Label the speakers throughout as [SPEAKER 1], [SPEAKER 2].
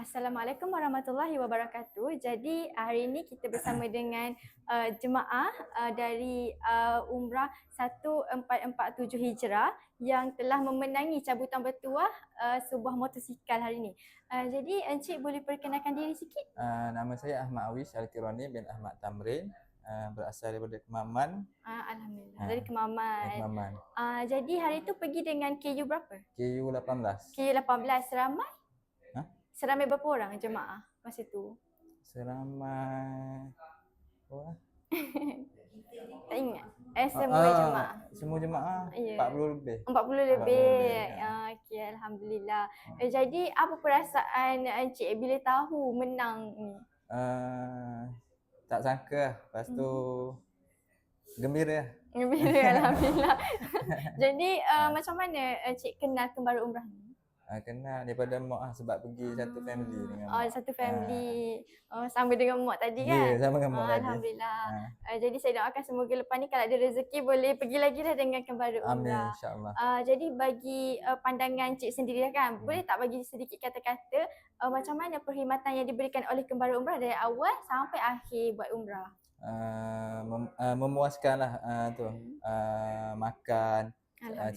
[SPEAKER 1] Assalamualaikum warahmatullahi wabarakatuh. Jadi hari ini kita bersama dengan jemaah dari Umrah 1447 Hijrah yang telah memenangi cabutan bertuah sebuah motosikal hari ini. Jadi Encik boleh perkenalkan diri sikit?
[SPEAKER 2] Nama saya Ahmad Awish Al-Kirani bin Ahmad Tamrin, berasal daripada Kemaman.
[SPEAKER 1] Alhamdulillah, dari Kemaman.
[SPEAKER 2] Kemaman.
[SPEAKER 1] Jadi hari itu pergi dengan KU berapa?
[SPEAKER 2] KU 18.
[SPEAKER 1] KU 18, ramai?
[SPEAKER 2] Ha?
[SPEAKER 1] Seramai berapa orang jemaah masa tu?
[SPEAKER 2] Seramai
[SPEAKER 1] Tak ingat. Semua jemaah.
[SPEAKER 2] Semua jemaah
[SPEAKER 1] Ya.
[SPEAKER 2] 40 lebih.
[SPEAKER 1] 40 lebih.
[SPEAKER 2] Ya.
[SPEAKER 1] Okey, alhamdulillah. Jadi apa perasaan Encik bila tahu menang ni?
[SPEAKER 2] Tak sangka. Lepas tu gembira.
[SPEAKER 1] Gembira, alhamdulillah. Jadi macam mana Encik kenal kembara umrah ni?
[SPEAKER 2] Kenal daripada mak sebab pergi satu family dengan mak.
[SPEAKER 1] Satu family. Sama dengan mak tadi kan?
[SPEAKER 2] Ya, sama dengan mak tadi.
[SPEAKER 1] Alhamdulillah. Jadi saya doakan semoga lepas ni kalau ada rezeki boleh pergi lagi lah dengan kembara umrah.
[SPEAKER 2] Amin, insyaAllah.
[SPEAKER 1] Jadi bagi pandangan Cik sendiri kan, boleh tak bagi sedikit kata-kata macam mana perkhidmatan yang diberikan oleh kembara umrah dari awal sampai akhir buat umrah?
[SPEAKER 2] Memuaskan lah makan,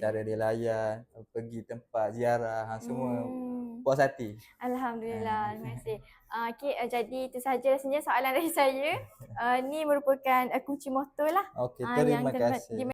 [SPEAKER 2] cara dia layan, pergi tempat ziarah, semua puas hati.
[SPEAKER 1] Alhamdulillah, terima kasih. Okey, jadi itu sahaja rasanya soalan dari saya. Ni merupakan kunci motor lah.
[SPEAKER 2] Okey, terima kasih.